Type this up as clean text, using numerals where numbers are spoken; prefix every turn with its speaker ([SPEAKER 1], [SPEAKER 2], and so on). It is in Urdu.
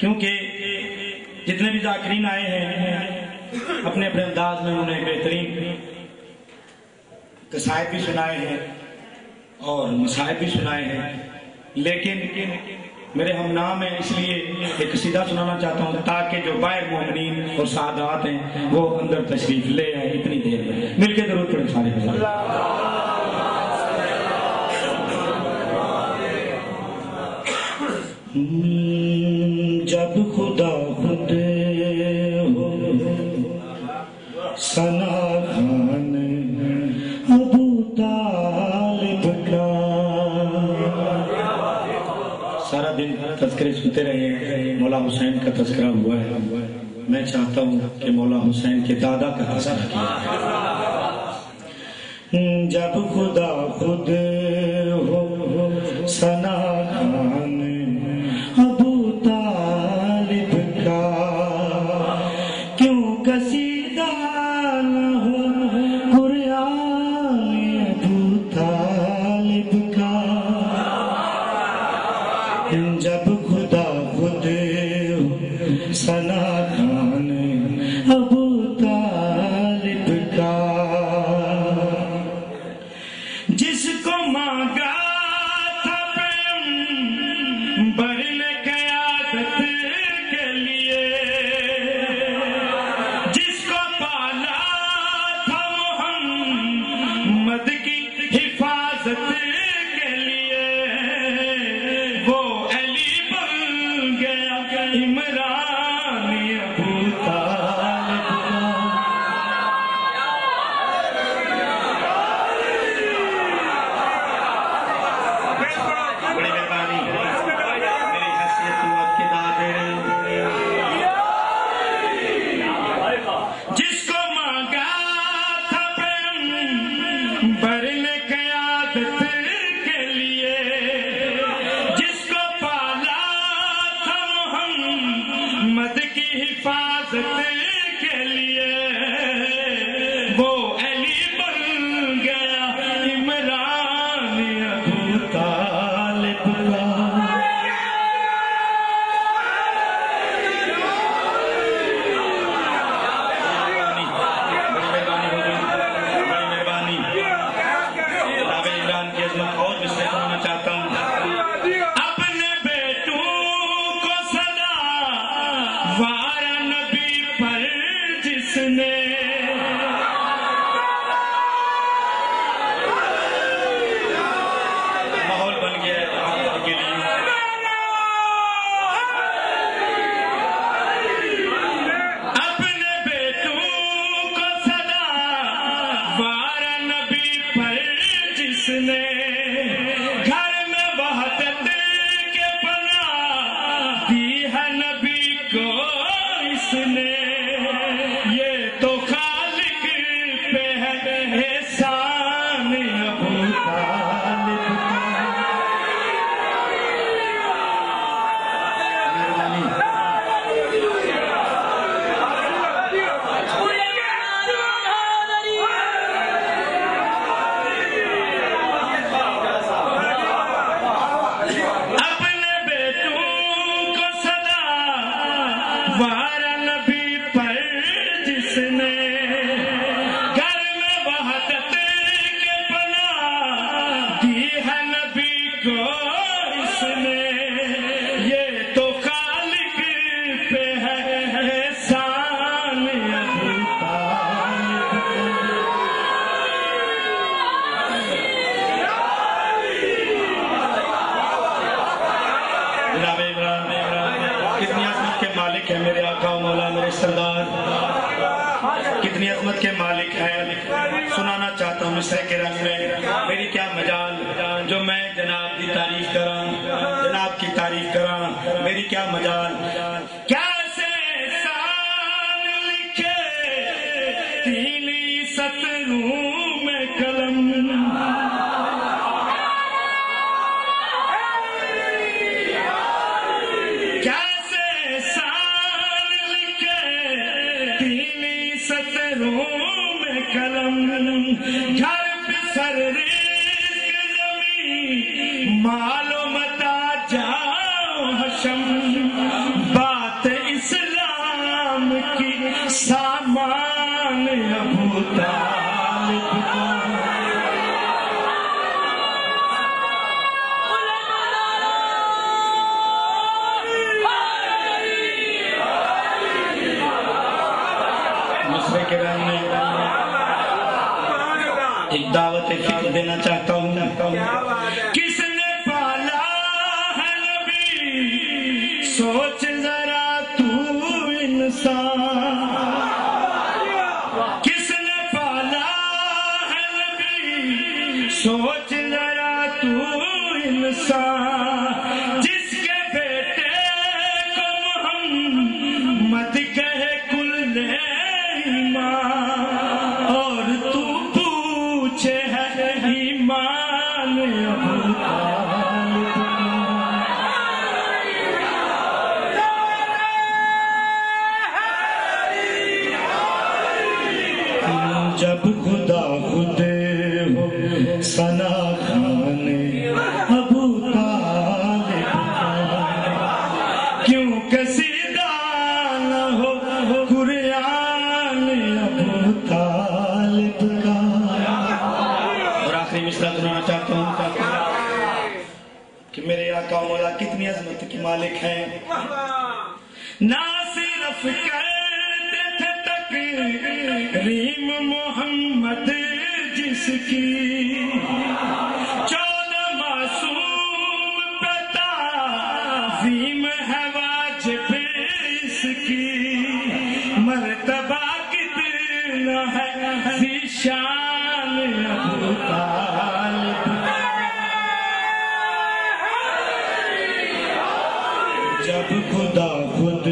[SPEAKER 1] کیونکہ جتنے بھی ذاکرین آئے ہیں اپنے اپنے انداز میں انہوں نے بہترین قصائد بھی سنائے ہیں اور مصائب بھی سنائے ہیں، لیکن میرے ہم نام ہیں اس لیے ایک قصیدہ سنانا چاہتا ہوں تاکہ جو باہر مومنین اور سعادات ہیں وہ اندر تشریف لے آئیں اتنی دیر میں مل کے درود پڑھیں سارے جب خدا خود ہو ثنا خان ابو طالب کا، سارا دن تذکرے سنتے رہے، مولا حسین کا تذکرہ ہوا ہے، میں چاہتا ہوں کہ مولا حسین کے دادا کا تذکرہ کیا۔ جب خدا خود ہو ثنا خان ابو طالب کا، کیوں قصیدہ نہ ہو قرآن ابو طالب کا۔ جب خدا خود ہو ثنا خان ابو طالب کا، جس کو مانگا تھا پیغمبر نے قیادت کے لیے، جس کو پالا تھا محمد کی حفاظت کے لیے، وہ علی بن گیا عمران ابو طالب کا۔ بڑی مہربانی، میری حیثیت تو آپ کے دادے، جس کو مانگا تھا پیغمبر نے قیادت کے لیے، جس کو پالا تھا محمد کی حفاظت کے لیے، وہ علی بن گیا عمران ابو طالب کا۔ بڑی مہربانی، جناب عمران کی عظمت اور بھی سنانا چاہتا ہوں۔ اپنے بیٹوں کو صدا وارا نبی پر جس نے، ماحول بن گیا ہے آپ کے لیے۔ اپنے بیٹوں کو صدا وارا نبی پر جس نے، گھر میں وحدت کے پناہ دی ہے نبی کو اس نے، یہ تو خالق پہ ہے احسان ابو طالب کا۔ اپنے بیٹوں کو صدا وارا نبی پر جس نے، گھر میں وحدت کے پناہ دی ہے نبی کو اس نے، یہ تو خالق پہ ہے احسان ابو طالب کا۔ جناب عمران، کتنی عظمت کے مالک ہیں میرے آقا و مولا میرے سردار، کتنی عظمت کے مالک ہیں۔ سنانا چاہتا ہوں مصرے کے رنگ میں، میری کیا مجال جو میں جناب کی تعریف کراں، جناب کی تعریف کراں، میری کیا مجال۔ کیسے احسان لکھے تیلی سطروں میں قلم، کیسے احسان لکھے تیلی سطروں میں قلم، گھر پہ سر رزق زمین مال و متا جاؤ حشم، اجازت دینا چاہتا ہوں کس نے پالا ہے نبی سوچ ذرا تو انسان کس نے پالا ہے نبی سوچ ذرا تو انسان جس کے بیٹے کو محمد کہے کل ایمان اور تو پوچھے ہے ایمان ابو طالب جب خدا خود ہو ثنا خان ابو طالب کیوں قصیدہ نہ ہو قرآن ابو طالب کا اور آخری مصرع سنانا چاہتا ہوں کہ میرے آقا و مولا کتنی عظمت کے مالک ہیں نہ صرف کرتے تھے تکریم محمد جس کی 14 معصوم پہ تعظیم ہے واجب اس کی مرتبہ کتنا ہے ذی شان ابو طالب جب خدا خود